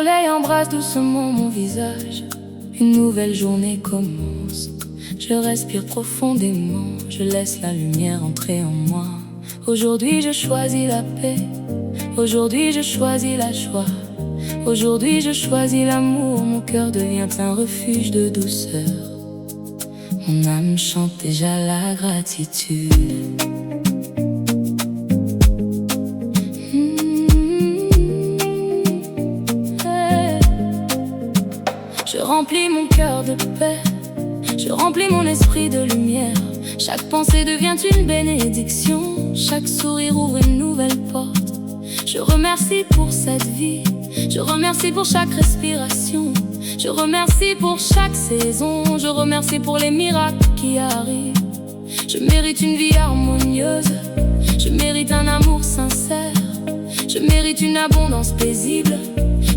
soleil embrasse doucement mon visage. Une nouvelle journée commence. Je respire profondément, je laisse la lumière entrer en moi. Aujourd'hui je choisis la paix, aujourd'hui je choisis la joie. Aujourd'hui je choisis l'amour, mon cœur devient un refuge de douceur. Mon âme chante déjà la gratitude. Je remplis mon cœur de paix, je remplis mon esprit de lumière. Chaque pensée devient une bénédiction, chaque sourire ouvre une nouvelle porte. Je remercie pour cette vie, je remercie pour chaque respiration. Je remercie pour chaque saison, je remercie pour les miracles qui arrivent. Je mérite une vie harmonieuse, je mérite un amour sincère. Je mérite une abondance paisible,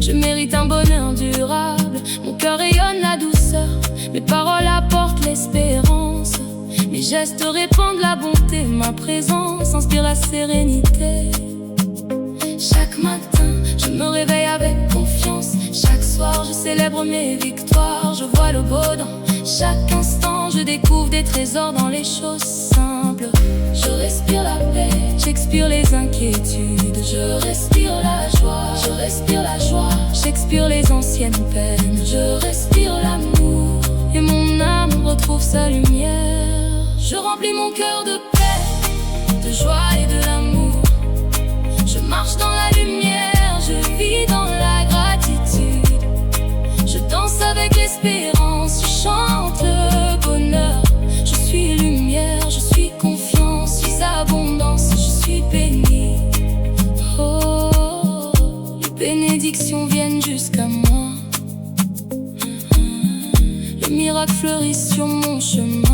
je mérite un bonheur durable. Mon cœur rayonne la douceur, mes paroles apportent l'espérance. Mes gestes répandent la bonté, ma présence inspire la sérénité. Chaque matin, je me réveille avec confiance. Chaque soir, je célèbre mes victoires. Je vois le beau dans chaque instant. Je découvre des trésors dans les choses simples. Je respire la paix, j'expire les inquiétudes. Je respire la joie, je respire la joie. J'expire les anciennes peines. Je respire l'amour et mon âme retrouve sa lumière. Je remplis mon cœur de paix, de joie et de l'amour. Je marche dans la lumière, je vis dans la gratitude. Je danse avec l'espérance, je chante le bonheur. Je suis lumière, je suis confiance, je suis abondance, je suis béni. Oh, les bénédictions viennent jusqu'à moi. Les miracles fleurissent sur mon chemin.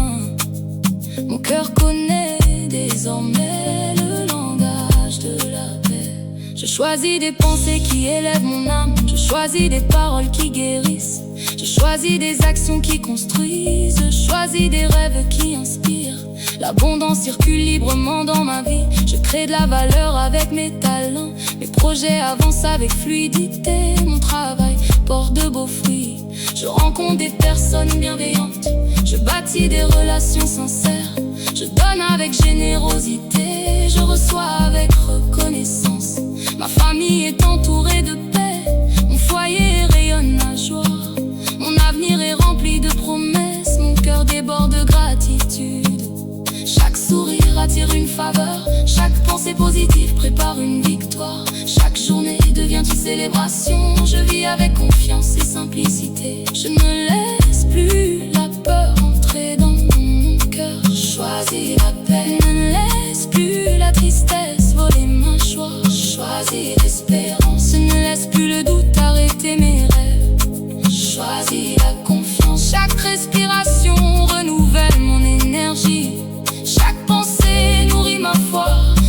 Mon cœur connaît désormais le langage de la paix. Je choisis des pensées qui élèvent mon âme. Je choisis des paroles qui guérissent. Je choisis des actions qui construisent. Je choisis des rêves qui inspirent. L'abondance circule librement dans ma vie. Je crée de la valeur avec mes talents. Mes projets avancent avec fluidité. Mon travail porte de beaux fruits. Je rencontre des personnes bienveillantes. Je bâtis des relations sincères. Je donne avec générosité. Je reçois avec reconnaissance. Ma famille est entourée de paix. Mon foyer rayonne la joie. Mon avenir est rempli de promesses. Mon cœur déborde de gratitude. Chaque sourire attire une faveur. Chaque pensée positive prépare une victoire. Chaque journée devient une célébration. Je vis avec confiance et simplicité. Je ne laisse plus la peur entrer dans mon cœur. Je choisis la paix. Je ne laisse plus la tristesse voler ma joie. Je choisis l'espérance. Je ne laisse plus le doute arrêter mes rêves. Je choisis la confiance. Chaque respiration renouvelle mon énergie. Chaque pensée nourrit ma foi.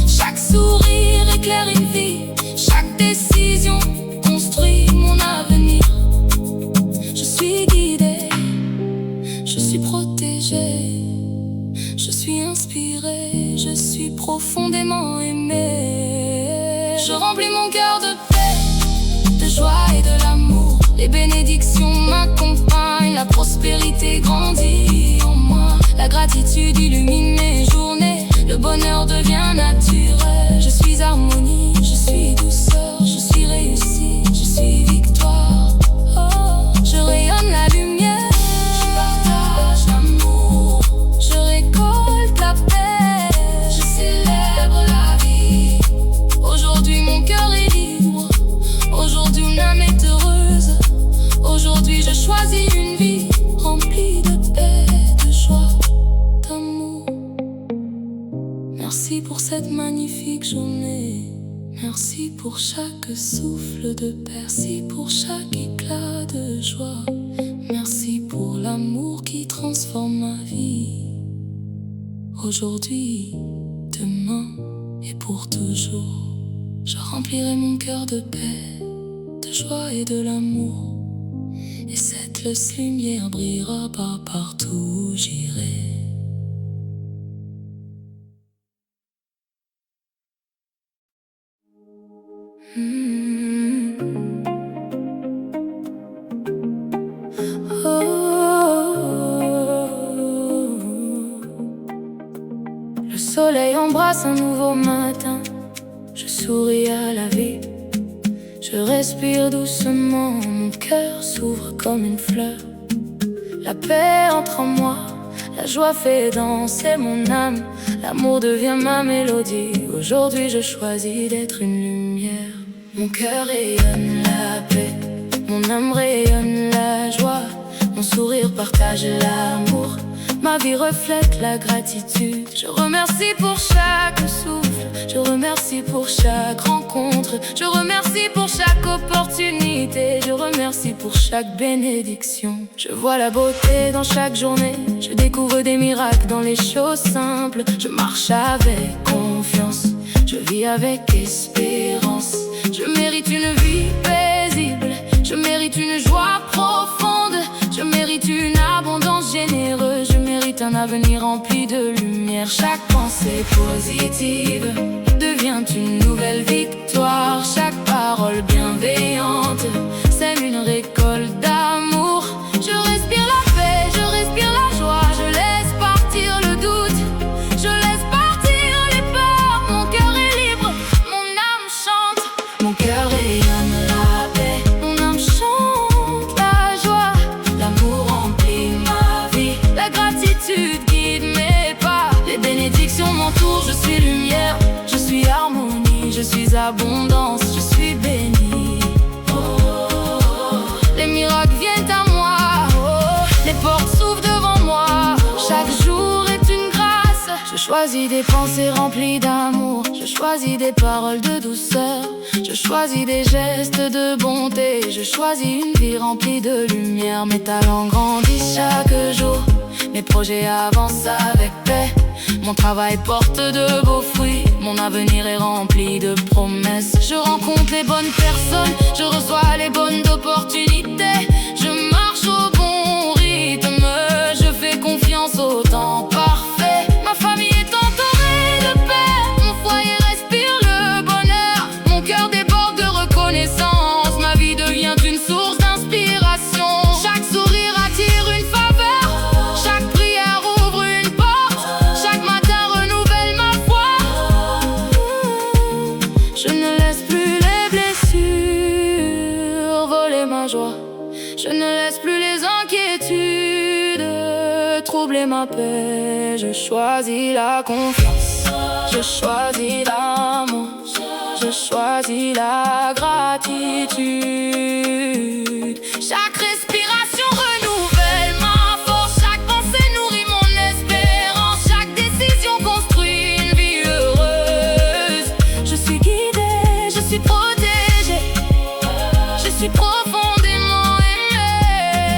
Chaque sourire éclaire une vie. Chaque décision construit mon avenir. Je suis guidé, je suis protégé. Je suis inspiré, je suis profondément aimé. Je remplis mon cœur de paix, de joie et de l'amour. Les bénédictions m'accompagnent, la prospérité grandit en moi. La gratitude illumine mes journées, le bonheur devient naturel. Je suis harmonie, je suis douceur, je suis réussite, je suis victoire. Oh, je rayonne la lumière, je partage l'amour. Je récolte la paix, je célèbre la vie. Aujourd'hui mon cœur est libre, aujourd'hui mon âme est heureuse. Aujourd'hui je choisis une vie remplie de paix, de joie, d'amour. Merci pour cette magnifique journée. Merci pour chaque souffle de paix. Merci pour chaque éclat de joie. Merci pour l'amour qui transforme ma vie. Aujourd'hui, demain et pour toujours, je remplirai mon cœur de paix, de joie et de l'amour. Et cette lumière brillera partout où j'irai. soleil embrasse un nouveau matin. Je souris à la vie. Je respire doucement, mon cœur s'ouvre comme une fleur. La paix entre en moi, la joie fait danser mon âme. L'amour devient ma mélodie. Aujourd'hui je choisis d'être une lumière. Mon cœur rayonne la paix, mon âme rayonne la joie. Mon sourire partage l'amour, ma vie reflète la gratitude. Je remercie pour chaque souffle, je remercie pour chaque rencontre, je remercie pour chaque opportunité, je remercie pour chaque bénédiction. Je vois la beauté dans chaque journée, je découvre des miracles dans les choses simples. Je marche avec confiance, je vis avec espérance. Je mérite une vie paisible, je mérite une joie profonde, je mérite une abondance généreuse, je mérite un avenir rempli de lumière. Chaque pensée positive devient une nouvelle victoire. Chaque parole bienveillante sème une récolte d'amour. Je respire la paix, je respire la joie, je laisse partir le doute, je laisse partir les peurs. Mon cœur est libre, mon âme chante. Mon cœur rayonne la paix, mon âme chante la joie. L'amour remplit ma vie, la gratitude guide mes pas. Les bénédictions m'entourent, je suis lumière, je suis harmonie, je suis abondance, je suis béni. Oh, oh, oh. Les miracles viennent à moi, oh, les portes s'ouvrent devant moi. Chaque jour est une grâce. Je choisis des pensées remplies d'amour, je choisis des paroles de douceur, je choisis des gestes de bonté, je choisis une vie remplie de lumière. Mes talents grandissent chaque jour, mes projets avancent avec paix. Mon travail porte de beaux fruits, mon avenir est rempli de promesses. Je rencontre les bonnes personnes, je reçois les bonnes opportunités. Je marche au bon rythme, je fais confiance au temps parfait. Ma famille est entourée de paix, mon foyer respire le bonheur. Mon cœur déborde de reconnaissance, ma vie devient une source d'inspiration. Chaque sourire attire une faveur, chaque prière ouvre une porte, chaque matin renouvelle ma foi. Je ne laisse plus les blessures voler ma joie, je ne laisse plus les inquiétudes troubler ma paix. Je choisis la confiance, je choisis l'amour, je choisis la gratitude. Chaque respiration renouvelle ma force, chaque pensée nourrit mon espérance, chaque décision construit une vie heureuse. Je suis guidée, je suis protégée, je suis profondément aimée.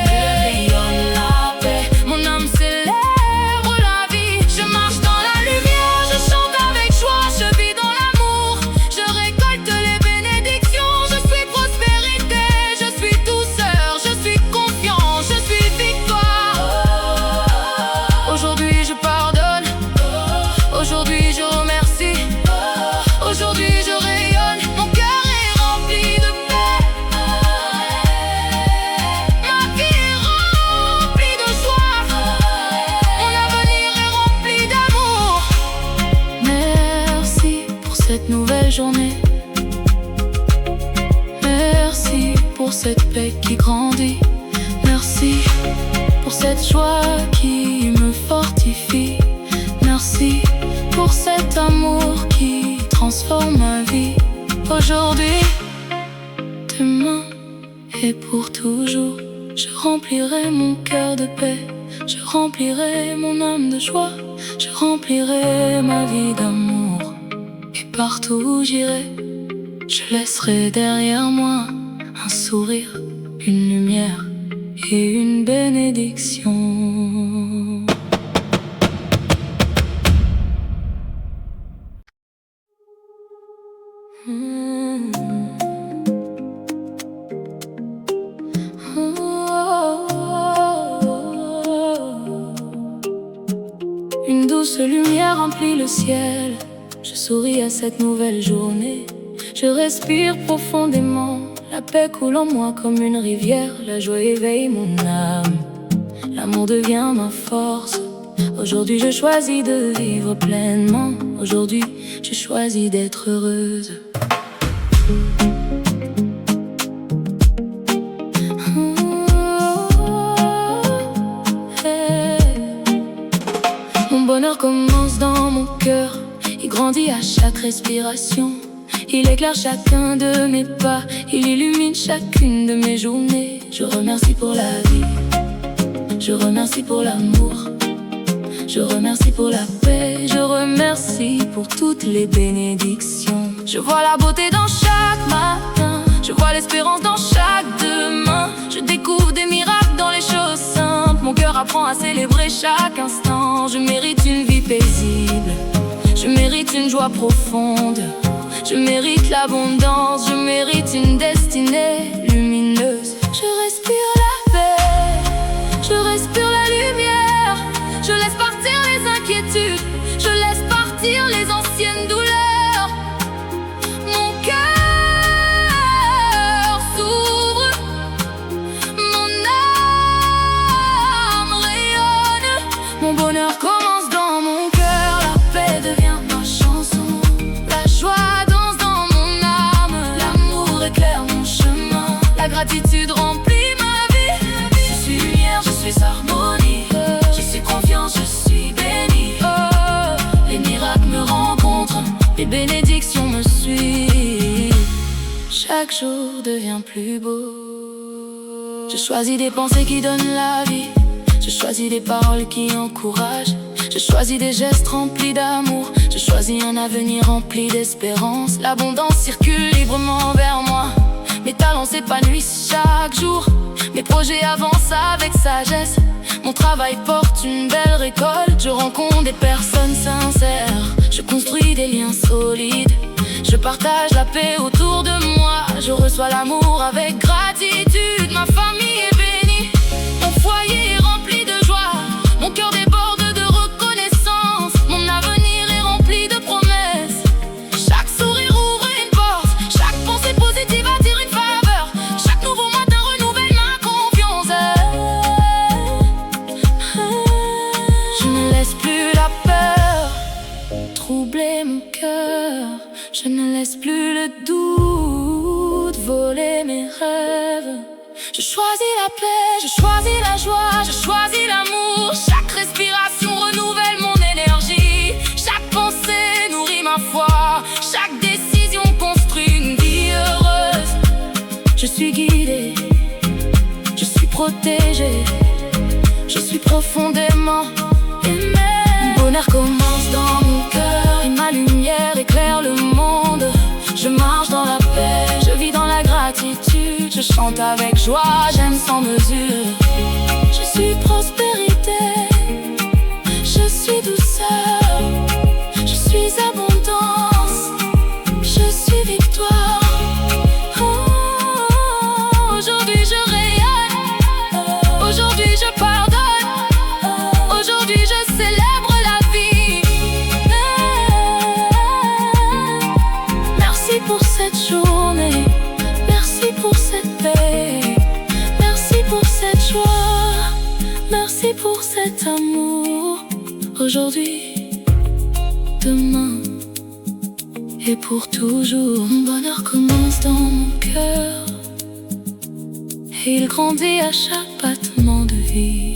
Je rayonne la paix, mon âme célèbre la vie. Je marche dans la lumière, je chante avec joie, je vis dans l'amour, je récolte les bénédictions. Je suis prospérité, je suis douceur, je suis confiance, je suis victoire. Aujourd'hui je pardonne, aujourd'hui je remercie, aujourd'hui je rayonne. Mon cœur est rempli de paix, ma vie est remplie de joie, mon avenir est rempli d'amour. Merci pour cette nouvelle journée, merci pour cette paix qui grandit, merci pour cette joie qui me fortifie, merci pour cet amour qui transforme ma vie. Aujourd'hui, demain et pour toujours, je remplirai mon cœur de paix, je remplirai mon âme de joie, je remplirai ma vie d'amour. Et partout où j'irai, je laisserai derrière moi un sourire, une lumière et une bénédiction. Une douce lumière remplit le ciel, je souris à cette nouvelle journée. Je respire profondément, la paix coule en moi comme une rivière. La joie éveille mon âme, l'amour devient ma force, Aujourd'hui je choisis de vivre pleinement. Aujourd'hui je choisis d'être heureuse. Mon bonheur commence dans mon cœur. Il grandit à chaque respiration. Il éclaire chacun de mes pas. Il illumine chacune de mes journées. Je remercie pour la vie. Je remercie pour l'amour. Je remercie pour la paix. Je remercie pour toutes les bénédictions. Je vois la beauté dans chaque matin. Je vois l'espérance dans chaque demain. Je découvre des miracles dans les choses simples. Mon cœur apprend à célébrer chaque instant. Je mérite une vie paisible. Je mérite une joie profonde. Je mérite l'abondance. Je mérite une destinée lumineuse. Je respire la paix. Je respire la lumière. Je laisse partir les inquiétudes. Je laisse partir les anciennes douleurs. Mon cœur s'ouvre. Mon âme rayonne. Mon bonheur commence dans mon cœur. La paix devient ma chanson. La joie danse dans mon âme. L'amour éclaire mon chemin. La gratitude remplit ma vie. Je suis lumière, je suis harmonie. Je suis confiance, je suis béni. Les miracles me rencontrent. Les bénédictions me suivent. Chaque jour devient plus beau. Je choisis des pensées qui donnent la vie. Je choisis des paroles qui encouragent. Je choisis des gestes remplis d'amour. Je choisis un avenir rempli d'espérance. L'abondance circule librement vers moi. Mes talents s'épanouissent chaque jour. Mes projets avancent avec sagesse. Mon travail porte une belle récolte. Je rencontre des personnes sincères. Je construis des liens solides. Je partage la paix autour de moi. Je reçois l'amour avec gratitude. Ma famille est bénie. Mon foyer est rempli de joie. Mon cœur déborde de reconnaissance. Mon avenir est rempli de promesses. Chaque sourire ouvre une porte. Chaque pensée positive attire une faveur. Chaque nouveau matin renouvelle ma confiance. Je ne laisse plus la peur troubler mon cœur. Je ne laisse plus le doute voler mes rêves. Je choisis la paix, je choisis la joie, je choisis l'amour. Chaque respiration renouvelle mon énergie. Chaque pensée nourrit ma foi. Chaque décision construit une vie heureuse. Je suis guidée, je suis protégée. Je suis profondément aimée. Mon bonheur commence dans mon cœur et ma lumière éclaire le monde. Je marche dans la paix, je vis dans la gratitude. Je chante avec joie, j'aime sans mesure. Je suis prospérité, je suis douceur. Je suis abondance, je suis victoire. Aujourd'hui je rayonne, aujourd'hui je pardonne. Aujourd'hui je célèbre la vie. Merci pour cette journée. Merci pour cette paix. Merci pour cette joie. Merci pour cet amour. Aujourd'hui, demain et pour toujours. Mon bonheur commence dans mon cœur et il grandit à chaque battement de vie.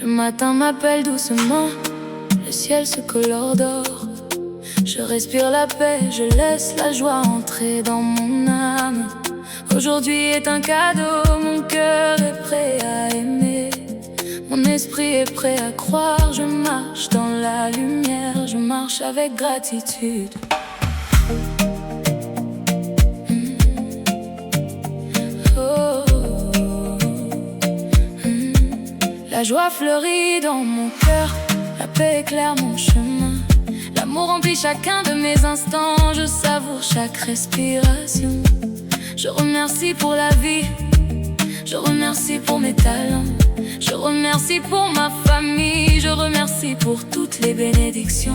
Le matin m'appelle doucement, le ciel se colore d'or. Je respire la paix, je laisse la joie entrer dans mon âme. Aujourd'hui est un cadeau, mon cœur est prêt à aimer. Mon esprit est prêt à croire, je marche dans la lumière. Je marche avec gratitude. La joie fleurit dans mon cœur, la paix éclaire mon chemin. L'amour remplit chacun de mes instants, je savoure chaque respiration. Je remercie pour la vie, je remercie remercie pour mes talents, je remercie pour ma famille, je remercie pour toutes les bénédictions.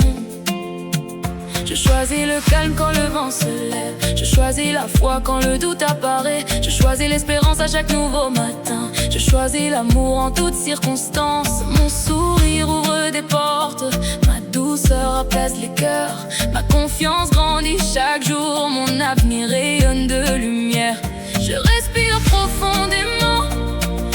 Je choisis le calme quand le vent se lève, je choisis la foi quand le doute apparaît, je choisis l'espérance à chaque nouveau matin, je choisis l'amour en toutes circonstances. Mon sourire ouvre des portes, ma douceur apaise les cœurs, ma confiance grandit chaque jour, mon avenir rayonne de lumière. Je respire profondément,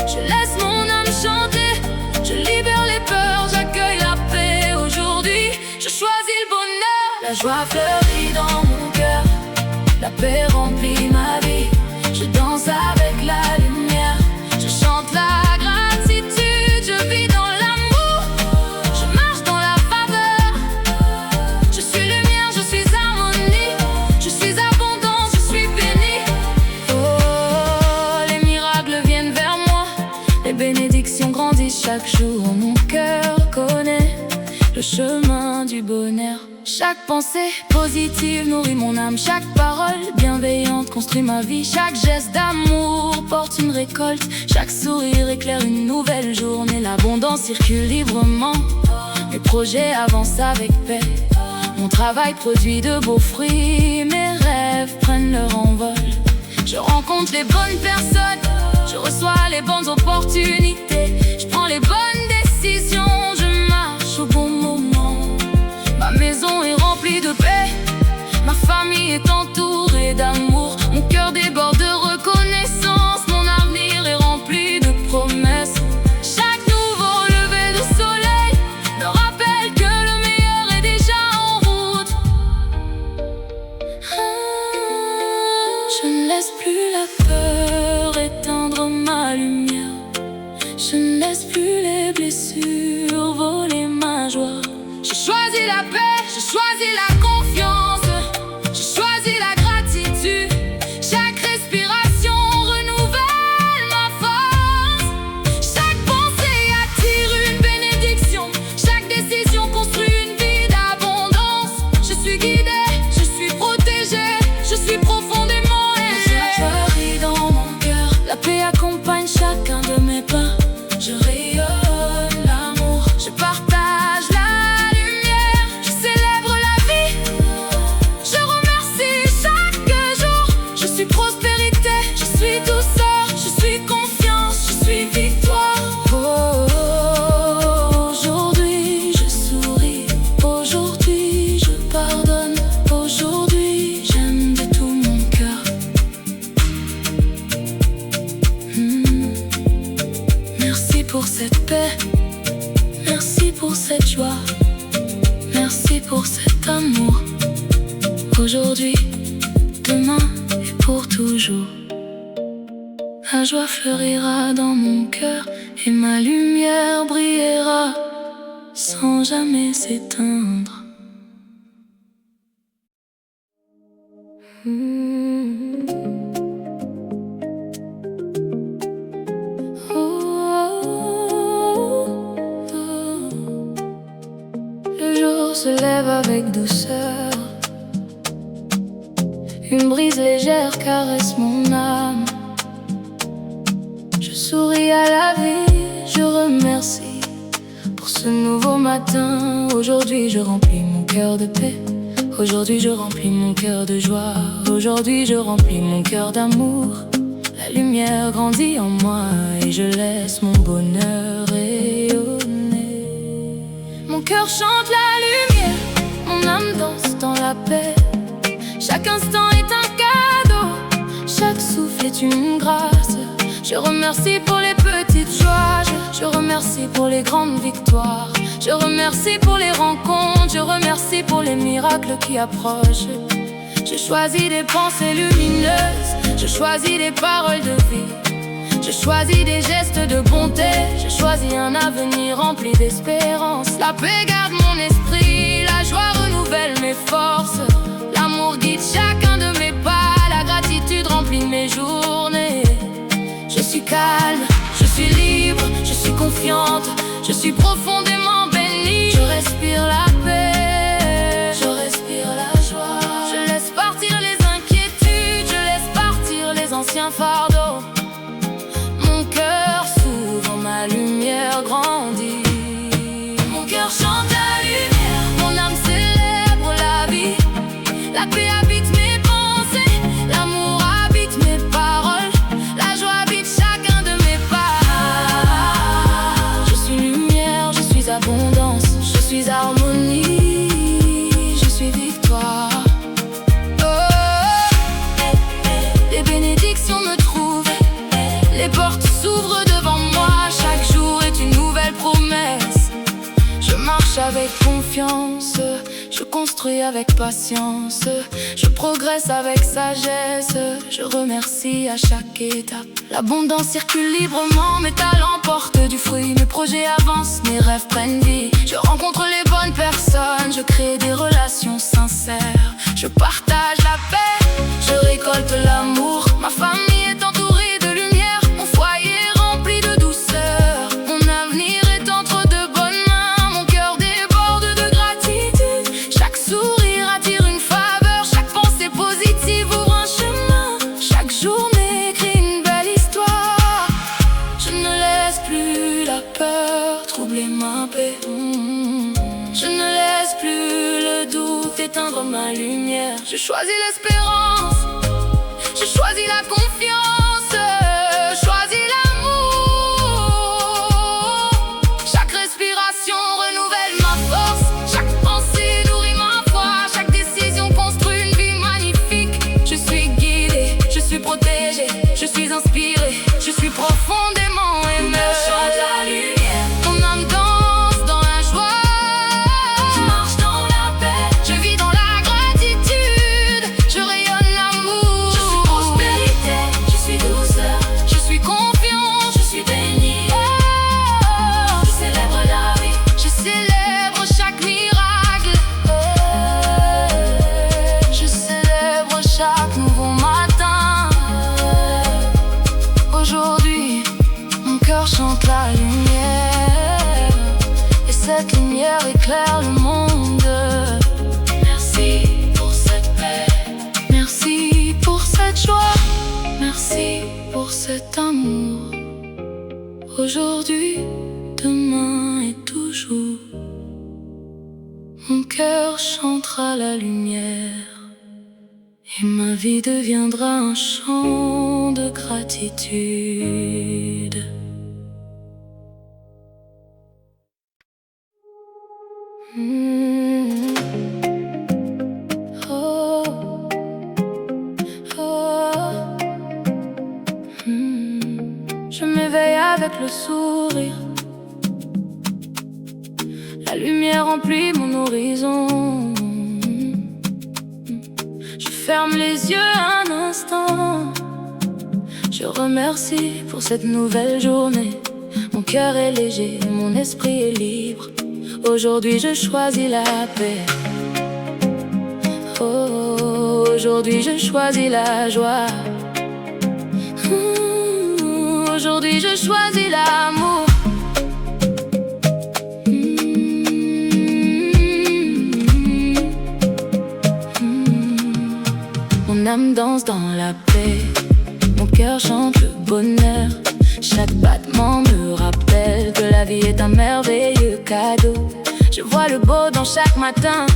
je laisse mon âme chanter, je libère les peurs, j'accueille la paix. Aujourd'hui, je choisis le bonheur. La joie fleurit dans mon cœur, la paix remplit ma vie. Je danse avec la lumière, je chante la gratitude, je vis dans l'amour, je marche dans la faveur. Je suis lumière, je suis harmonie, je suis abondance, je suis bénie. Oh, les miracles viennent vers moi, les bénédictions grandissent chaque jour. Mon cœur connaît le chemin du bonheur. Chaque pensée positive nourrit mon âme, chaque parole bienveillante construit ma vie, chaque geste d'amour porte une récolte, chaque sourire éclaire une nouvelle journée. L'abondance circule librement, mes projets avancent avec paix, mon travail produit de beaux fruits, mes rêves prennent leur envol. Je rencontre les bonnes personnes, je reçois les bonnes opportunités, je prends les bonnes décisions, je marche au bon moment. Ma maison est remplie de paix, ma famille est entourée d'amour, mon cœur déborde de reconnaissance, mon avenir est rempli de promesses. Chaque nouveau lever de soleil me rappelle que le meilleur est déjà en route. Je ne laisse plus la peur éteindre ma lumière, je ne laisse plus les blessures voler ma joie. J'ai choisi la paix, j'ai choisi la confiance, j'ai choisi la gratitude. Chaque respiration renouvelle ma force, chaque pensée attire une bénédiction, chaque décision construit une vie d'abondance. Je suis guidée, je suis protégée, je suis profondément aimée. La joie rit dans mon cœur, la paix accompagne chacun de mes pas. Je rayonne l'amour, je partage la prospérité, je suis douceur, je suis confiance, je suis victoire. Oh, aujourd'hui je souris, aujourd'hui je pardonne, aujourd'hui j'aime de tout mon cœur. Merci pour cette paix, merci pour cette joie, merci pour cet amour. Aujourd'hui, demain, pour toujours, la joie fleurira dans mon cœur et ma lumière brillera sans jamais s'éteindre. Le jour se lève avec douceur, une brise légère caresse mon âme. Je souris à la vie, je remercie pour ce nouveau matin. Aujourd'hui je remplis mon cœur de paix, aujourd'hui je remplis mon cœur de joie, aujourd'hui je remplis mon cœur d'amour. La lumière grandit en moi et je laisse mon bonheur rayonner. Mon cœur chante la lumière, mon âme danse dans la paix. Chaque instant est un cadeau, chaque souffle est une grâce. Je remercie pour les petites joies, je remercie pour les grandes victoires. Je remercie pour les rencontres, je remercie pour les miracles qui approchent. Je choisis des pensées lumineuses, je choisis des paroles de vie, je choisis des gestes de bonté, je choisis un avenir rempli d'espérance. La paix garde mon esprit, la joie renouvelle mes forces. L'amour guide chacun de mes pas, la gratitude remplit mes journées. Je suis calme, je suis libre, je suis confiante, je suis profondément bénie. Je respire la paix, je respire la joie. Je laisse partir les inquiétudes, je laisse partir les anciens fardeaux. Mon cœur avec confiance, je construis avec patience, je progresse avec sagesse, je remercie à chaque étape. L'abondance circule librement, mes talents portent du fruit, mes projets avancent, mes rêves prennent vie. Je rencontre les bonnes personnes, je crée des relations sincères, je partage la paix, je récolte l'amour. Ma famille est entourée de lumière, mon foyer est rempli de douceur. Mon avenir est entre de bonnes mains, mon cœur déborde de gratitude. Chaque sourire attire une faveur, chaque pensée positive ouvre un chemin. Chaque journée écrit une belle histoire. Je ne laisse plus la peur troubler ma paix. Je ne laisse plus le doute éteindre ma lumière. Je choisis l'espérance, je choisis la confiance, je choisis l'amour. Chaque respiration renouvelle ma force, chaque pensée nourrit ma foi, chaque décision construit une vie magnifique. Je suis guidée, je suis protégée, je suis inspirée, je suis profondément aimée. Je chante la lumière, mon âme danse dans la joie. Je marche dans la paix, je vis dans la gratitude, je rayonne l'amour. Je suis prospérité, je suis douceur, je suis confiance, je suis bénie. Je célèbre la vie, je célèbre chaque miracle. Je célèbre chaque nouveau matin. Aujourd'hui, mon cœur chante la lumière, et cette lumière éclaire le monde. Merci pour cette paix, merci pour cette joie, merci pour cet amour. Aujourd'hui, demain et toujours, mon cœur chantera la lumière, et ma vie deviendra un chant de gratitude. Oh, oh. Je m'éveille avec le sourire, la lumière remplit mon horizon. Je ferme les yeux un instant, je remercie pour cette nouvelle journée. Mon cœur est léger, mon esprit est libre. Aujourd'hui je choisis la paix. Oh, aujourd'hui je choisis la joie. Aujourd'hui je choisis l'amour. Mon âme danse dans la paix, mon cœur chante le bonheur. Chaque battement me rappelle que la vie est un merveilleux cadeau. Je vois le beau dans chaque matin,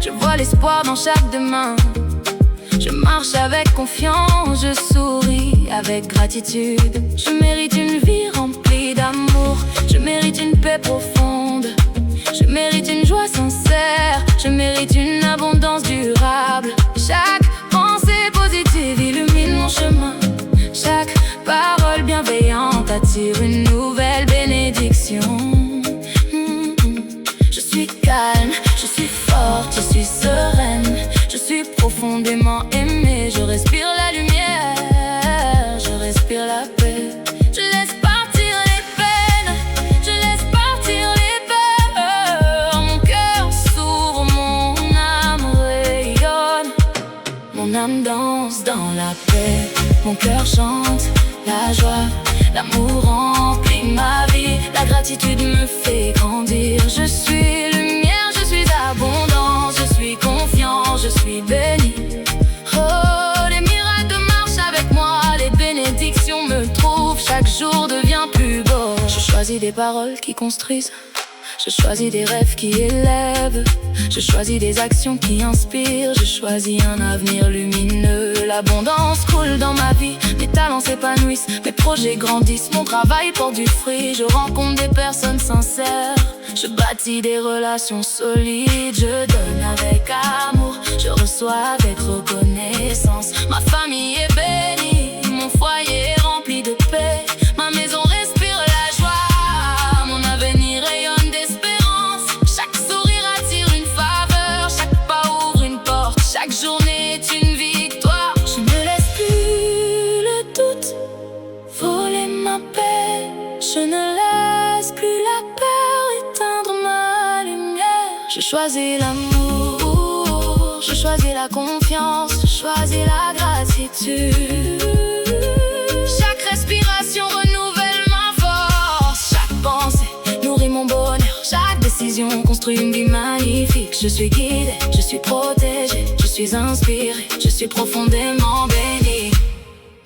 je vois l'espoir dans chaque demain. Je marche avec confiance, je souris avec gratitude. Je mérite une vie remplie d'amour, je mérite une paix profonde, je mérite une joie sincère, je mérite une abondance durable. Chaque pensée positive illumine mon chemin, chaque parole bienveillante attire une nouvelle bénédiction. Je suis calme, je suis forte, je suis sereine, je suis profondément aimée. Je respire la lumière, je respire la paix. Je laisse partir les peines, je laisse partir les peurs. Mon cœur s'ouvre, mon âme rayonne. Mon âme danse dans la paix, mon cœur chante la joie. L'amour remplit ma vie, la gratitude me fait grandir. Je suis lumière, je suis abondance, je suis confiant, je suis béni. Oh, les miracles marchent avec moi, les bénédictions me trouvent, chaque jour devient plus beau. Je choisis des paroles qui construisent, je choisis des rêves qui élèvent, je choisis des actions qui inspirent, je choisis un avenir lumineux. L'abondance coule dans ma vie, mes talents s'épanouissent, mes projets grandissent, mon travail porte du fruit. Je rencontre des personnes sincères, je bâtis des relations solides. Je donne avec amour, je reçois avec reconnaissance. Ma famille est bénie, mon foyer est rempli de paix. Ma maison respire la joie, mon avenir rayonne d'espérance. Chaque ne laisse plus la peur éteindre ma lumière. Je choisis l'amour, je choisis la confiance, je choisis la gratitude. Chaque respiration renouvelle ma force, chaque pensée nourrit mon bonheur, chaque décision construit une vie magnifique. Je suis guidée, je suis protégée, je suis inspirée, je suis profondément bénie.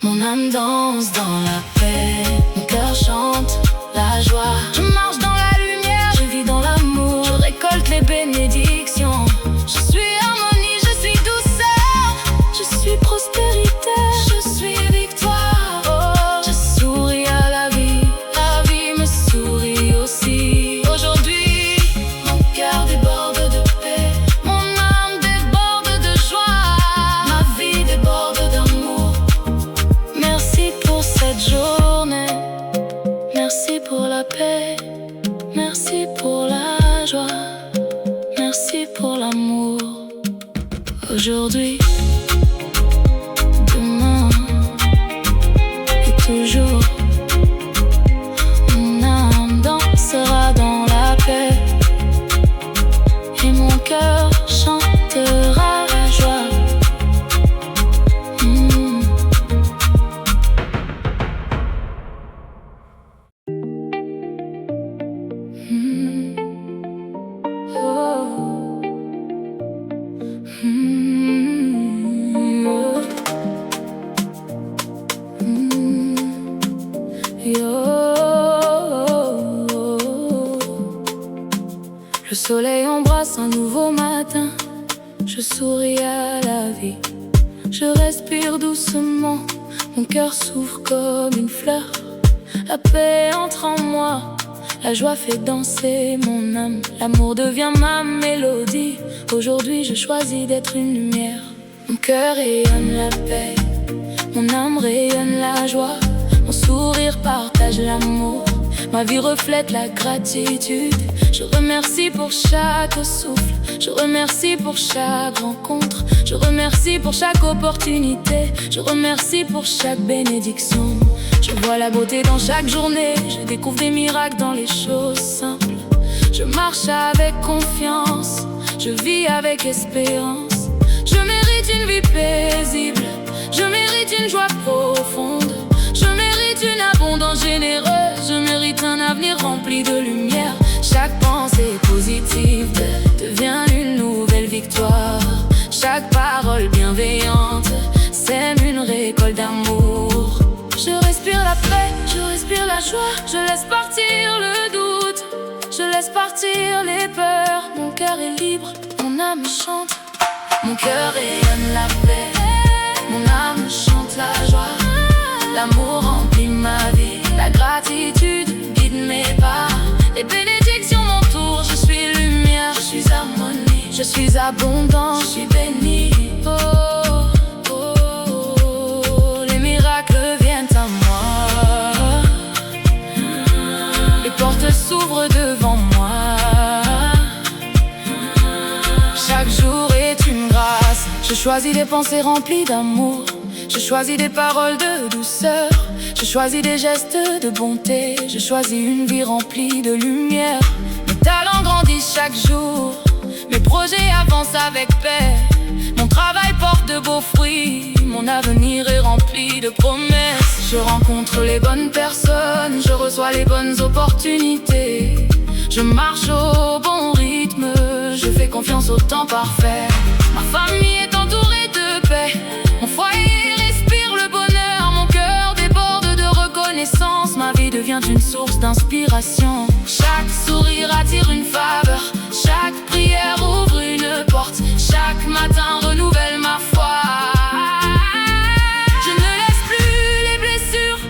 Mon âme danse dans la paix, mon cœur chante la joie. Je marche dans la lumière, je vis dans l'amour, je récolte les bénédictions. Je suis harmonie, je suis douceur, je suis prospérité, je suis victoire. Oh, je souris à la vie me sourit aussi. Aujourd'hui, mon cœur déborde de paix, mon âme déborde de joie, ma vie déborde d'amour. Merci pour cette journée, merci pour la paix, merci pour la joie, merci pour l'amour. Aujourd'hui, demain et toujours, mon âme dansera dans la paix et mon cœur chantera la joie. Le soleil embrasse un nouveau matin, je souris à la vie, je respire doucement, mon cœur s'ouvre comme une fleur. La paix entre en moi, la joie fait danser mon âme, l'amour devient ma mélodie. Aujourd'hui je choisis d'être une lumière. Mon cœur rayonne la paix, mon âme rayonne la joie, mon sourire partage l'amour, ma vie reflète la gratitude. Je remercie pour chaque souffle, je remercie pour chaque rencontre, je remercie pour chaque opportunité, je remercie pour chaque bénédiction. Je vois la beauté dans chaque journée, je découvre des miracles dans les choses simples. Je marche avec confiance, je vis avec espérance. Je mérite une vie paisible, je mérite une joie profonde, je mérite une abondance généreuse, je mérite un avenir rempli de lumière. Chaque pensée positive devient une nouvelle victoire. Chaque parole bienveillante sème une récolte d'amour. Je respire la paix, je respire la joie, je laisse partir le doute, je laisse partir les peurs. Mon cœur est libre, mon âme chante, mon cœur rayonne la paix, mon âme chante la joie. L'amour remplit ma vie, la gratitude guide mes pas. Les bénédictions m'entourent, je suis lumière, je suis harmonie, je suis abondant, je suis béni. Oh, oh, oh, les miracles viennent à moi, les portes s'ouvrent devant moi. Chaque jour est une grâce, je choisis des pensées remplies d'amour, je choisis des paroles de douceur, je choisis des gestes de bonté, je choisis une vie remplie de lumière. Mes talents grandissent chaque jour, mes projets avancent avec paix. Mon travail porte de beaux fruits, mon avenir est rempli de promesses. Je rencontre les bonnes personnes, je reçois les bonnes opportunités. Je marche au bon rythme, je fais confiance au temps parfait. Ma famille est entourée de paix, mon foyer respire le bonheur, mon cœur déborde de reconnaissance. Ma vie devient une source d'inspiration. Chaque sourire attire une faveur, chaque prière ouvre une porte, chaque matin renouvelle ma foi. Je ne laisse plus les blessures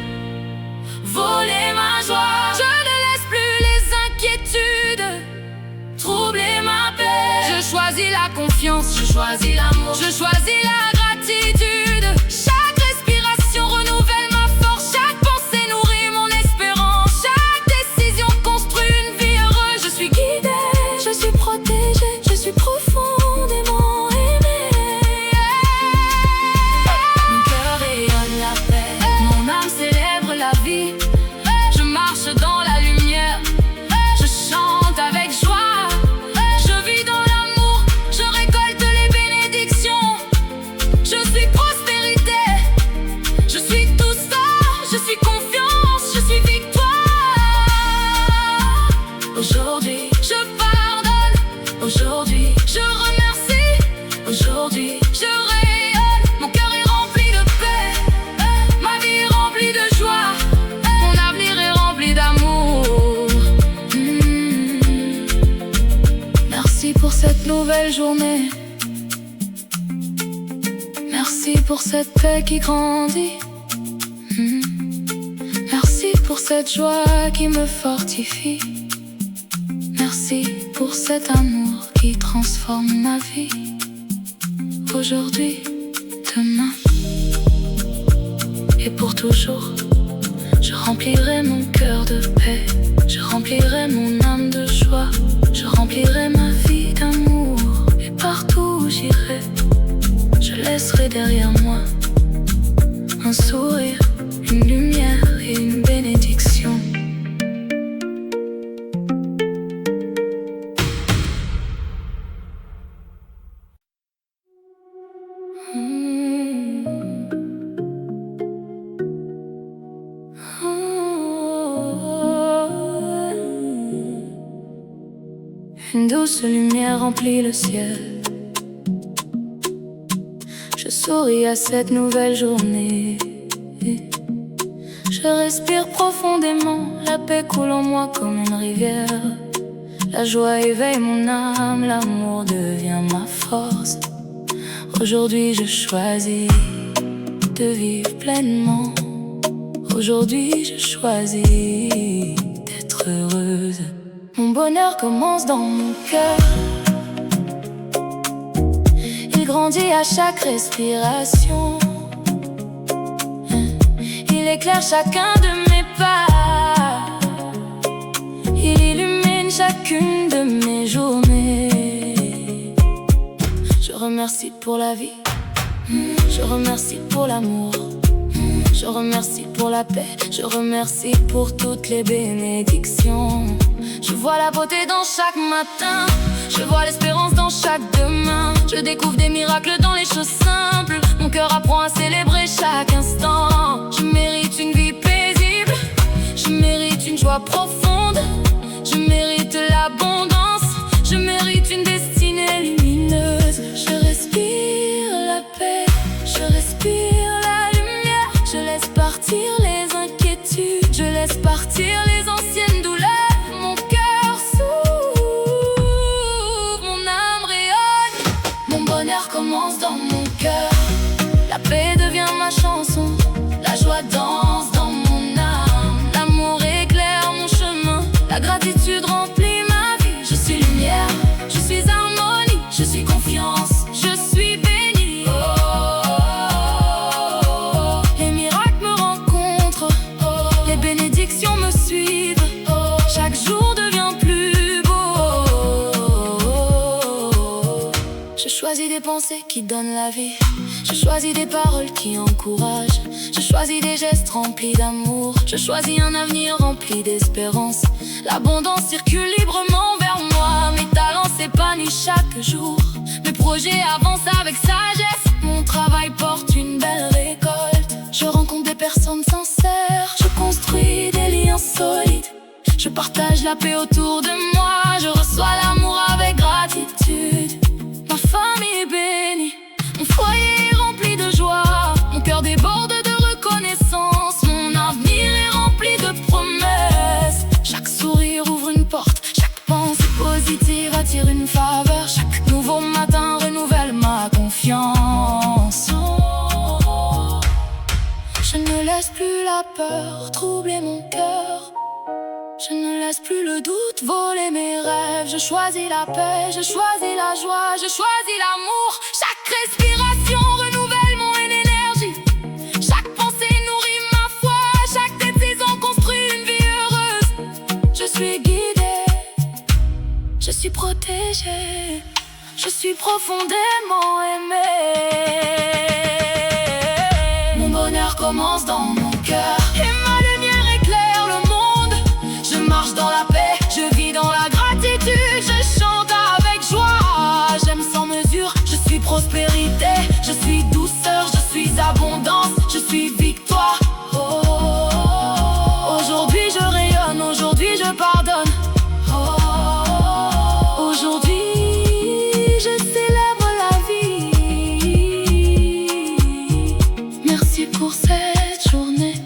voler ma joie, je ne laisse plus les inquiétudes troubler ma paix. Je choisis la confiance, je choisis l'amour, je choisis la gratitude. Chaque respiration renouvelle ma force, chaque pensée nourrit mon espérance. Chaque décision construit une vie heureuse. Je suis guidée, je suis protégée, je suis profondément aimée. Mon cœur rayonne la paix, mon âme célèbre la vie. Je marche dans nouvelle journée. Merci pour cette paix qui grandit. Merci pour cette joie qui me fortifie. Merci pour cet amour qui transforme ma vie. Aujourd'hui, demain et pour toujours, je remplirai mon cœur de paix. Je remplirai mon âme de joie. Je remplirai ma vie d'amour. Et partout où j'irai, je laisserai derrière moi un sourire, une lumière et une bénédiction. Une douce lumière remplit le ciel. Je souris à cette nouvelle journée. Je respire profondément, la paix coule en moi comme une rivière. La joie éveille mon âme, l'amour devient ma force. Aujourd'hui je choisis de vivre pleinement. Aujourd'hui je choisis d'être heureuse. Mon bonheur commence dans mon cœur. Il grandit à chaque respiration. Il éclaire chacun de mes pas. Il illumine chacune de mes journées. Je remercie pour la vie. Je remercie pour l'amour. Je remercie pour la paix. Je remercie pour toutes les bénédictions. Je vois la beauté dans chaque matin. Je vois l'espérance dans chaque demain. Je découvre des miracles dans les choses simples. Mon cœur apprend à célébrer chaque instant. Je mérite une vie paisible. Je mérite une joie profonde. Je mérite l'abondance. Je mérite une destinée lumineuse. Je respire la paix. Je respire la lumière. Je laisse partir les inquiétudes. Je laisse partir les anciennes douleurs. Commence dans mon cœur. La paix devient ma chanson. La joie danse dans mon âme. L'amour éclaire mon chemin. La gratitude remplit ma vie. Je suis lumière, je suis harmonie. Je suis confiance, je suis bénie. Les miracles me rencontrent. Les bénédictions me suivent. Chaque jour devient plus beau. Je choisis des pensées qui donnent la vie. Je choisis des paroles qui encouragent. Je choisis des gestes remplis d'amour. Je choisis un avenir rempli d'espérance. L'abondance circule librement vers moi. Mes talents s'épanouissent chaque jour. Mes projets avancent avec sagesse. Mon travail porte une belle récolte. Je rencontre des personnes sincères. Je construis des liens solides. Je partage la paix autour de moi. Je reçois l'amour avec gratitude. Ma famille est bénie, mon foyer est rempli de joie. Mon cœur déborde de reconnaissance. Mon avenir est rempli de promesses. Chaque sourire ouvre une porte. Chaque pensée positive attire une faveur. Chaque nouveau matin renouvelle ma confiance. Je ne laisse plus la peur troubler mon cœur. Je ne laisse plus le doute voler mes rêves. Je choisis la paix, je choisis la joie, je choisis l'amour. Chaque respiration renouvelle mon énergie. Chaque pensée nourrit ma foi. Chaque décision construit une vie heureuse. Je suis guidée, je suis protégée. Je suis profondément aimée. Mon bonheur commence dans mon cœur. Et ma lumière éclaire le monde. Je marche dans la paix, je vis dans la gratitude. Je chante avec joie, j'aime sans mesure. Je suis prospérité, je suis douceur. Je suis abondance, je suis victoire. Aujourd'hui je rayonne, aujourd'hui je pardonne. Aujourd'hui je célèbre la vie. Merci pour cette journée.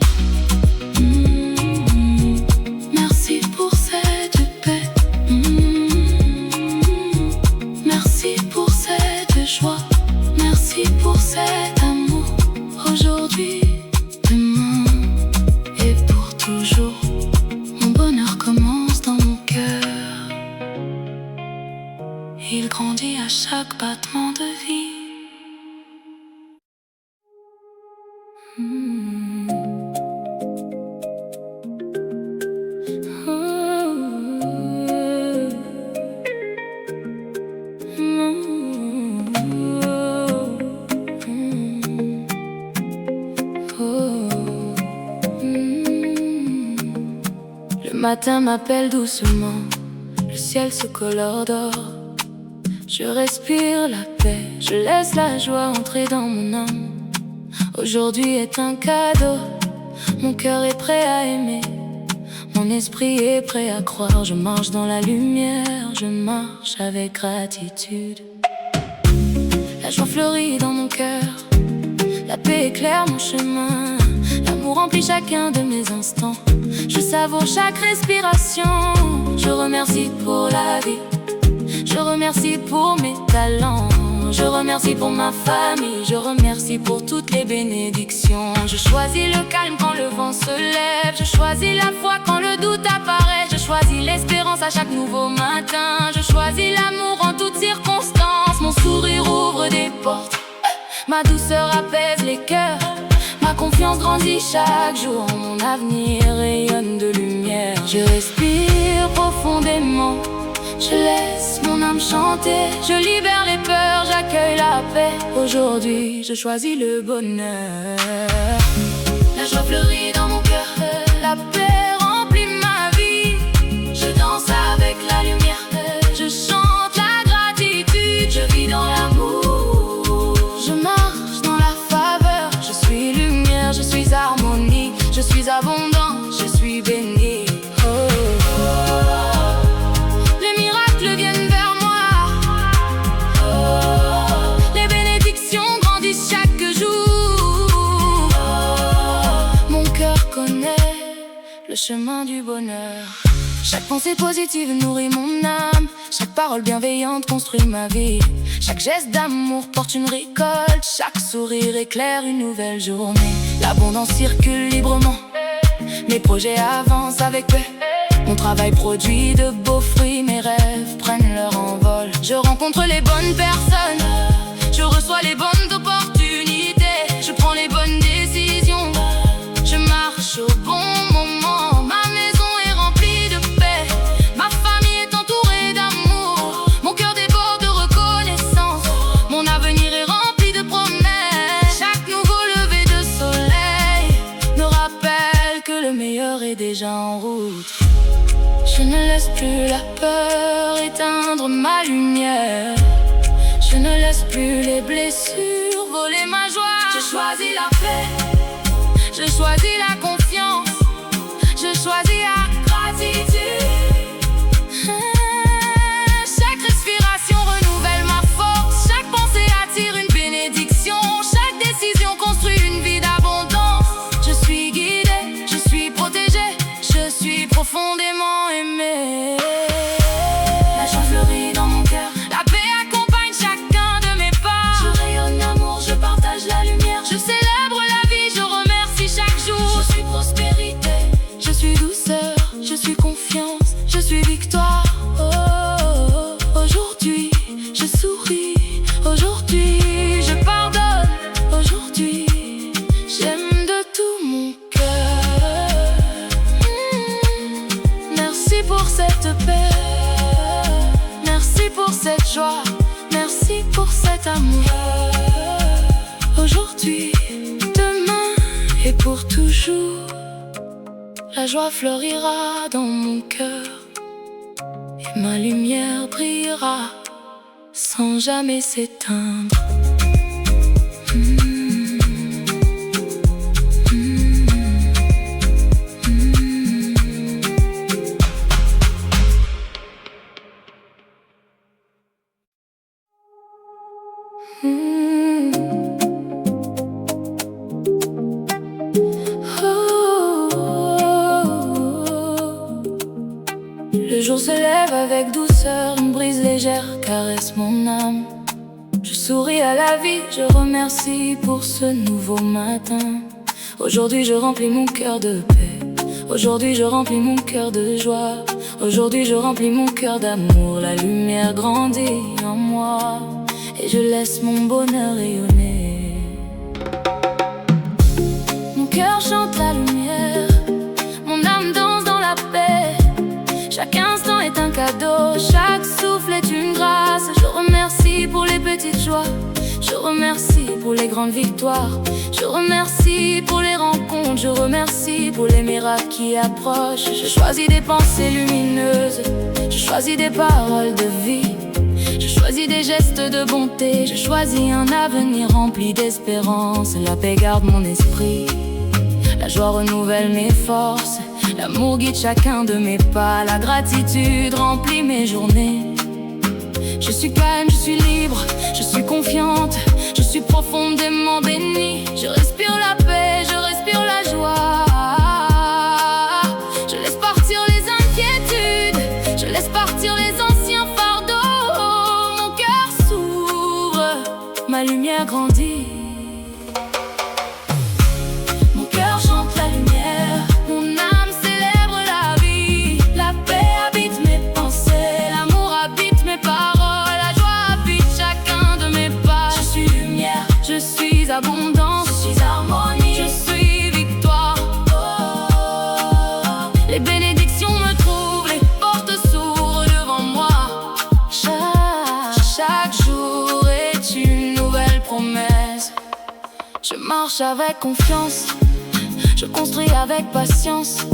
chaque battement de vie. Le matin m'appelle doucement, le ciel se colore d'or. Je respire la paix, je laisse la joie entrer dans mon âme. Aujourd'hui est un cadeau, mon cœur est prêt à aimer, mon esprit est prêt à croire. Je marche dans la lumière, je marche avec gratitude. La joie fleurit dans mon cœur, la paix éclaire mon chemin. L'amour remplit chacun de mes instants, je savoure chaque respiration. Je remercie pour la vie, je remercie pour mes talents, je remercie pour ma famille, je remercie pour toutes les bénédictions. Je choisis le calme quand le vent se lève, je choisis la foi quand le doute apparaît, je choisis l'espérance à chaque nouveau matin, je choisis l'amour en toutes circonstances. Mon sourire ouvre des portes, ma douceur apaise les cœurs, ma confiance grandit chaque jour, mon avenir rayonne de lumière. Je respire profondément, je laisse mon âme chanter, je libère les peurs, j'accueille la paix. Aujourd'hui, je choisis le bonheur. La joie fleurit dans mon cœur, la paix remplit ma vie. Je danse avec la lumière, je chante la gratitude. Je vis dans l'amour, je marche dans la faveur. Je suis lumière, je suis harmonie, je suis abondant, je suis béni. Le chemin du bonheur. Chaque pensée positive nourrit mon âme, chaque parole bienveillante construit ma vie. Chaque geste d'amour porte une récolte, chaque sourire éclaire une nouvelle journée. L'abondance circule librement, mes projets avancent avec paix. Mon travail produit de beaux fruits, mes rêves prennent leur envol. Je rencontre les bonnes personnes, je reçois les bonnes opportunités, je prends les bonnes décisions, je marche au bon moment. Ma maison est remplie de paix, ma famille est entourée d'amour, mon cœur déborde de reconnaissance, mon avenir est rempli de promesses. Chaque nouveau lever de soleil me rappelle que le meilleur est déjà en route. Je ne laisse plus la peur éteindre ma lumière, je ne laisse plus les blessures voler ma joie. Je choisis la paix, je choisis la confiance, je choisis la gratitude. Chaque respiration renouvelle ma force, chaque pensée attire une bénédiction, chaque décision construit une vie d'abondance. Je suis guidée, je suis protégée, je suis profondément aimée. La joie fleurit dans mon cœur, la paix accompagne chacun de mes pas. Je rayonne l'amour, je partage la lumière, je célèbre la vie, je remercie chaque jour. Je suis prospérité, je suis douceur, je suis confiance, je suis victoire. Oh, aujourd'hui je souris, aujourd'hui je pardonne, aujourd'hui j'aime de tout mon cœur. Merci pour cette paix, merci pour cette joie, merci pour cet amour. Aujourd'hui, demain et pour toujours, la joie fleurira dans mon cœur et ma lumière brillera sans jamais s'éteindre. Le jour se lève avec douceur, une brise légère caresse mon âme. Je souris à la vie, je remercie pour ce nouveau matin. Aujourd'hui je remplis mon cœur de paix, Aujourd'hui je remplis mon cœur de joie. Aujourd'hui je remplis mon cœur d'amour. La lumière grandit en moi et je laisse mon bonheur rayonner. Mon cœur chante la lumière, mon âme danse dans la paix. Chaque instant est un cadeau, chaque souffle est une grâce. Je remercie pour les petites joies, je remercie pour les grandes victoires, je remercie pour les rencontres, je remercie pour les miracles qui approchent. Je choisis des pensées lumineuses, je choisis des paroles de vie, je choisis des gestes de bonté, je choisis un avenir rempli d'espérance. La paix garde mon esprit, la joie renouvelle mes forces, l'amour guide chacun de mes pas, la gratitude remplit mes journées. Je suis calme, je suis libre, je suis confiante, je suis profondément bénie. Je respire la paix, je respire la joie. Je laisse partir les inquiétudes, je laisse partir les anciens fardeaux. Mon cœur s'ouvre, ma lumière grandit. Mon cœur chante la lumière, mon âme célèbre la vie. La paix habite mes pensées, l'amour habite mes paroles. Je suis abondance, je suis harmonie, je suis victoire. Les bénédictions me trouvent, les portes s'ouvrent devant moi. Chaque jour est une nouvelle promesse. Je marche avec confiance, je construis avec patience,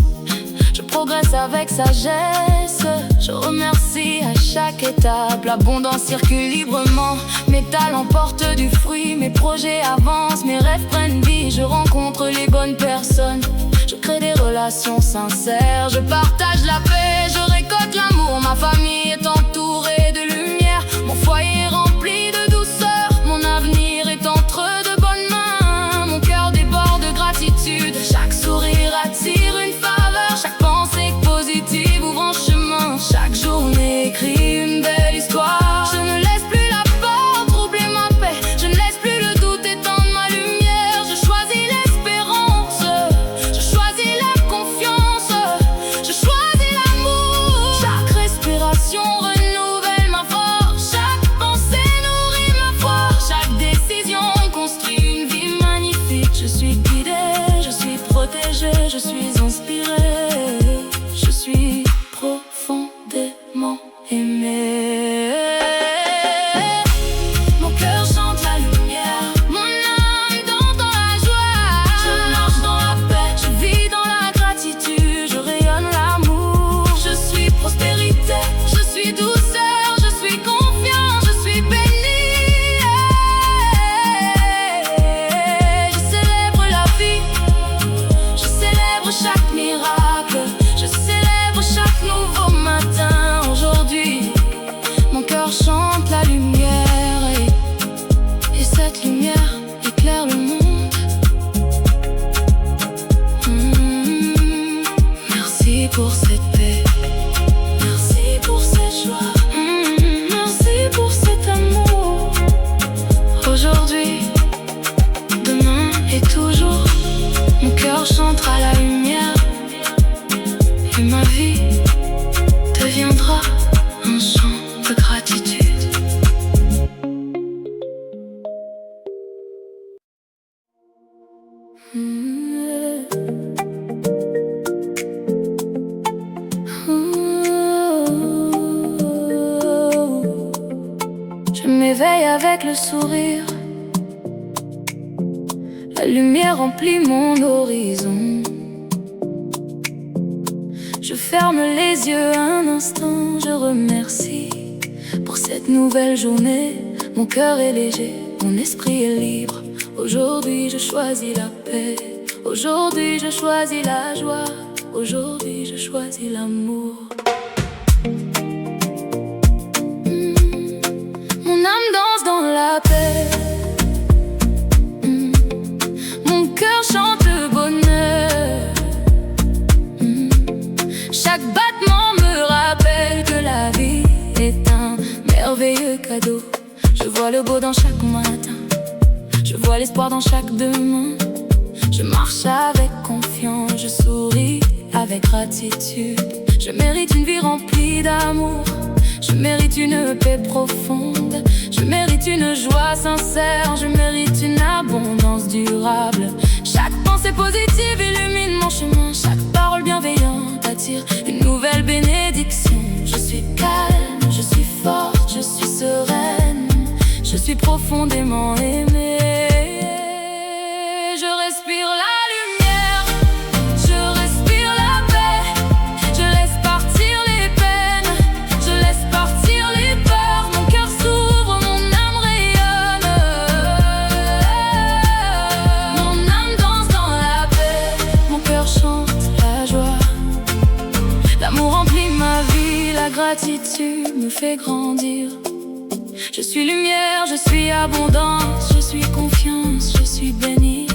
je progresse avec sagesse. Je remercie à chaque étape, l'abondance circule librement. Mes talents portent du fruit, mes projets avancent, mes rêves prennent vie. Je rencontre les bonnes personnes, je crée des relations sincères. Je partage la paix, je récolte l'amour. Ma famille est entourée de lumière, mon foyer est rempli de douceur. Mon avenir est entre de bonnes mains, mon cœur déborde de gratitude. Chaque sourire attire une faveur, chaque pensée positive ouvre un chemin. Chaque journée écrit une belle histoire. Je ne laisse plus la peur troubler ma paix, je ne laisse plus le doute éteindre ma lumière. Je choisis l'espérance, je choisis la confiance, je choisis l'amour. Chaque respiration renouvelle ma force, chaque pensée nourrit ma foi. Chaque décision construit une vie magnifique. Je suis guidée, je suis protégée, je suis inspirée, je suis profondément aimée. Mon cœur chante la lumière, mon âme danse dans la joie. Je marche dans la paix, je vis dans la gratitude, je rayonne l'amour. Je suis prospérité, je suis douceur, je suis confiance, je suis bénie. Je célèbre la vie, je célèbre chaque miracle, je célèbre chaque nouveau matin. Aujourd'hui, mon cœur chante la lumière et cette lumière éclaire le monde. Merci pour cette paix, merci pour cette joie, merci pour cet amour. Aujourd'hui, demain et toujours, mon cœur chantera la lumière et ma vie deviendra un chant de gratitude. Je m'éveille avec le sourire, la lumière remplit mon horizon. Je ferme les yeux un instant, je remercie pour cette nouvelle journée. Mon cœur est léger, mon esprit est libre. Aujourd'hui je choisis la paix, aujourd'hui je choisis la joie, aujourd'hui je choisis l'amour. Mon âme danse dans la paix, mon cœur chante le bonheur. Chaque battement me rappelle que la vie est un merveilleux cadeau. Je vois le beau dans chaque matin, je vois l'espoir dans chaque demain. Je marche avec confiance, je souris avec gratitude. Je mérite une vie remplie d'amour, je mérite une paix profonde, je mérite une joie sincère, je mérite une abondance durable. Chaque pensée positive illumine mon chemin, chaque parole bienveillante attire une nouvelle bénédiction. Je suis calme, je suis forte, je suis sereine, je suis profondément aimée. Je respire la lumière, je respire la paix, je laisse partir les peines, je laisse partir les peurs. Mon cœur s'ouvre, mon âme rayonne, mon âme danse dans la paix, mon cœur chante la joie. L'amour remplit ma vie, la gratitude me fait grandir. Je suis lumière, je suis abondance, je suis confiance, je suis bénie.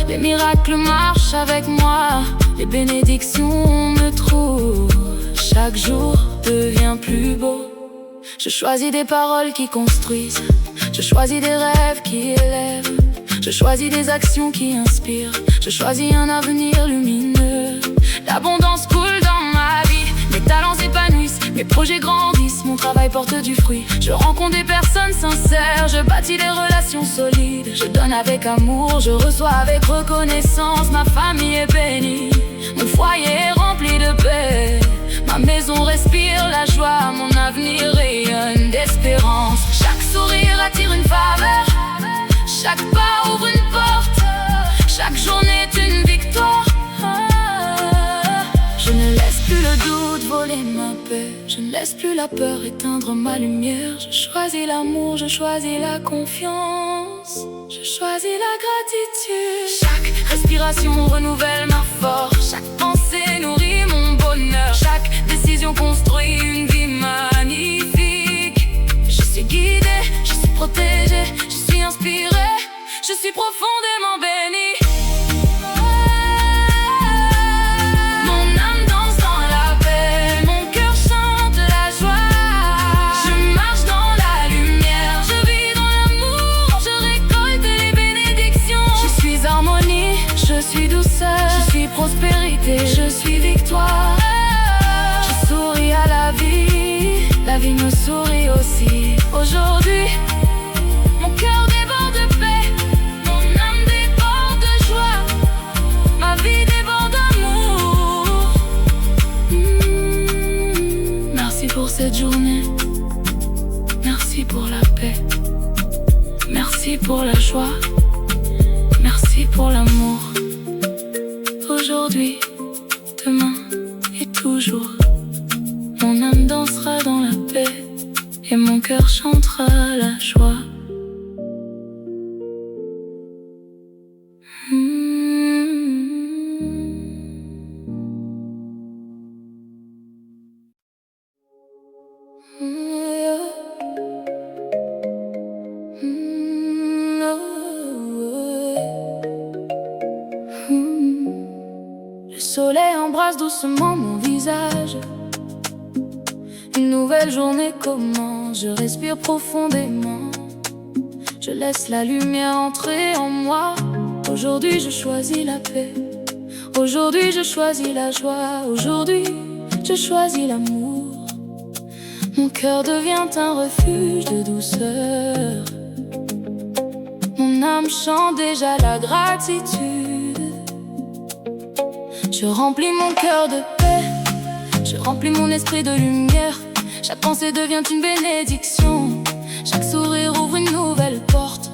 Les miracles marchent avec moi, les bénédictions me trouvent. Chaque jour devient plus beau. Je choisis des paroles qui construisent, je choisis des rêves qui élèvent, je choisis des actions qui inspirent, je choisis un avenir lumineux. L'abondance coule dans ma vie, mes talents s'épanouissent, mes projets grandissent, mon travail porte du fruit. Je rencontre des personnes sincères, je bâtis des relations solides. Je donne avec amour, je reçois avec reconnaissance. Ma famille est bénie, mon foyer est rempli de paix. Ma maison respire la joie, mon avenir rayonne d'espérance. Chaque sourire attire une faveur, chaque pas ouvre une porte, chaque journée est une victoire. Je ne laisse plus le doute voler ma paix, je ne laisse plus la peur éteindre ma lumière. Je choisis l'amour, je choisis la confiance, je choisis la gratitude. Chaque respiration renouvelle ma force, chaque pensée nourrit mon bonheur, chaque décision construit une vie magnifique. Je suis guidée, je suis protégée, je suis inspirée, je suis profondément bénie. Je suis prospérité, je suis victoire. Je souris à la vie me sourit aussi. Aujourd'hui, mon cœur déborde de paix, mon âme déborde de joie, ma vie déborde d'amour. Merci pour cette journée, merci pour la paix, merci pour la joie, merci pour l'amour. Aujourd'hui, demain et toujours, mon âme dansera dans la paix et mon cœur chantera la joie. Le soleil embrasse doucement mon visage. Une nouvelle journée commence, je respire profondément. Je laisse la lumière entrer en moi. Aujourd'hui je choisis la paix, aujourd'hui je choisis la joie, aujourd'hui je choisis l'amour. Mon cœur devient un refuge de douceur. Mon âme chante déjà la gratitude. Je remplis mon cœur de paix, je remplis mon esprit de lumière. Chaque pensée devient une bénédiction, chaque sourire ouvre une nouvelle porte.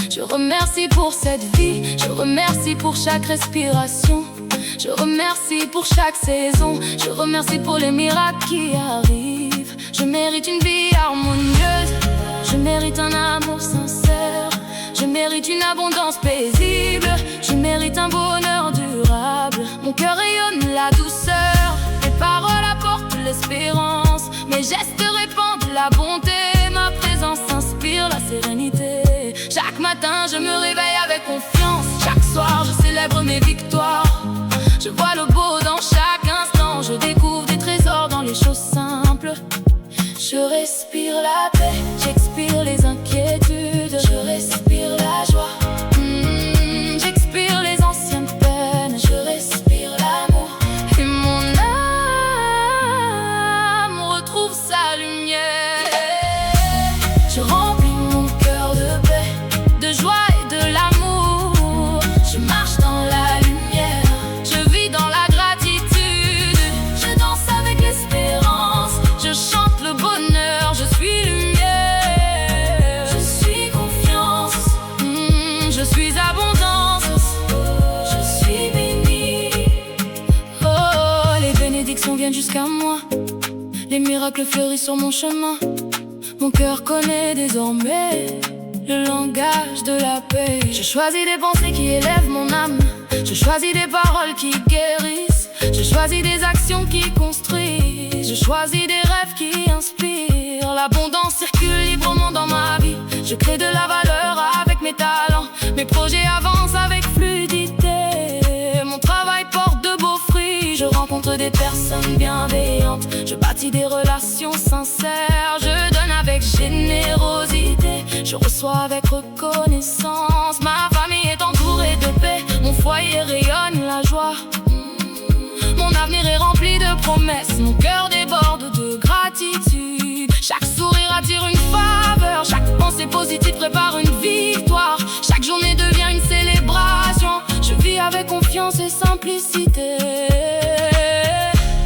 Je remercie pour cette vie, je remercie pour chaque respiration, je remercie pour chaque saison, je remercie pour les miracles qui arrivent. Je mérite une vie harmonieuse, je mérite un amour sincère, je mérite une abondance paisible, je mérite un bonheur durable. Mon cœur rayonne la douceur, mes paroles apportent l'espérance, mes gestes répandent la bonté, ma présence inspire la sérénité. Chaque matin je me réveille avec confiance, chaque soir je célèbre mes victoires. Je vois le beau dans chaque instant, je découvre des trésors dans les choses simples. Je respire la paix, j'expire les inquiétudes, je respire la joie. J'expire les anciennes peines, je respire la bénédictions viennent jusqu'à moi. Les miracles fleurissent sur mon chemin. Mon cœur connaît désormais le langage de la paix. Je choisis des pensées qui élèvent mon âme. Je choisis des paroles qui guérissent. Je choisis des actions qui construisent. Je choisis des rêves qui inspirent. L'abondance circule librement dans ma vie. Je crée de la valeur avec mes talents. Mes projets avancent avec fluidité. Mon travail porte de beaux fruits. Je rencontre des personnes bienveillantes. Je bâtis des relations sincères. Je donne avec générosité. Je reçois avec reconnaissance. Ma famille est entourée de paix. Mon foyer rayonne la joie. Mon avenir est rempli de promesses. Mon cœur déborde de gratitude. Chaque sourire attire une faveur. Chaque pensée positive prépare une victoire. Chaque journée devient une célébration. Je vis avec confiance et simplicité.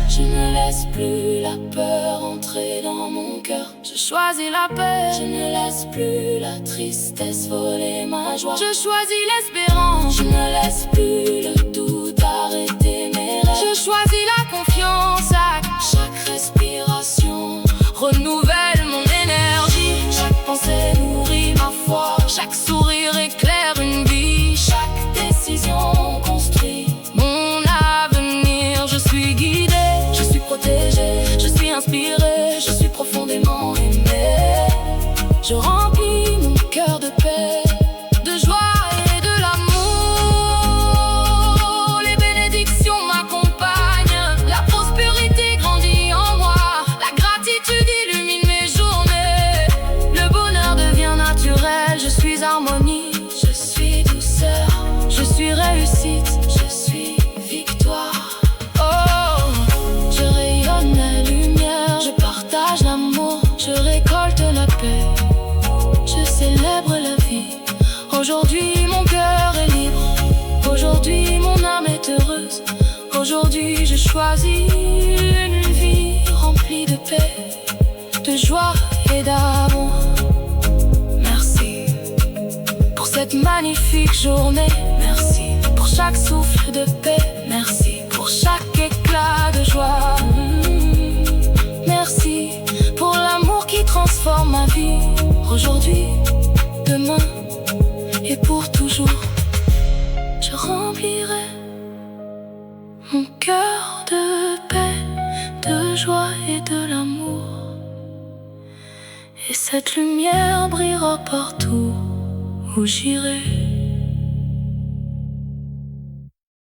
Je ne laisse plus la peur entrer dans mon cœur. Je choisis la paix. Je ne laisse plus la tristesse voler ma joie. Je choisis l'espérance. Je ne laisse plus le doute arrêter mes rêves. Je choisis la confiance à chaque respiration. Renouvelle mon énergie. Chaque pensée nourrit ma foi. Chaque sourire éclaire une vie. Chaque décision construit mon avenir. Je suis guidé, je suis protégé, je suis inspiré, je suis profondément aimé. Je remplis mon cœur de paix, de joie et de l'amour. Les bénédictions m'accompagnent, la prospérité grandit en moi. La gratitude illumine mes journées. Le bonheur devient naturel, je suis harmonie, je suis douceur, je suis réussite, je suis victoire. Oh, je rayonne la lumière, je partage l'amour, je récolte la paix. Je célèbre la vie. Aujourd'hui mon cœur est libre. Aujourd'hui mon âme est heureuse. Aujourd'hui je choisis une vie remplie de paix, de joie et d'amour. Merci pour cette magnifique journée. Merci pour chaque souffle de paix. Merci pour chaque éclat de joie. Merci pour l'amour qui transforme ma vie. Aujourd'hui, demain et pour toujours, je remplirai mon cœur de paix, de joie et de l'amour. Et cette lumière brillera partout où j'irai.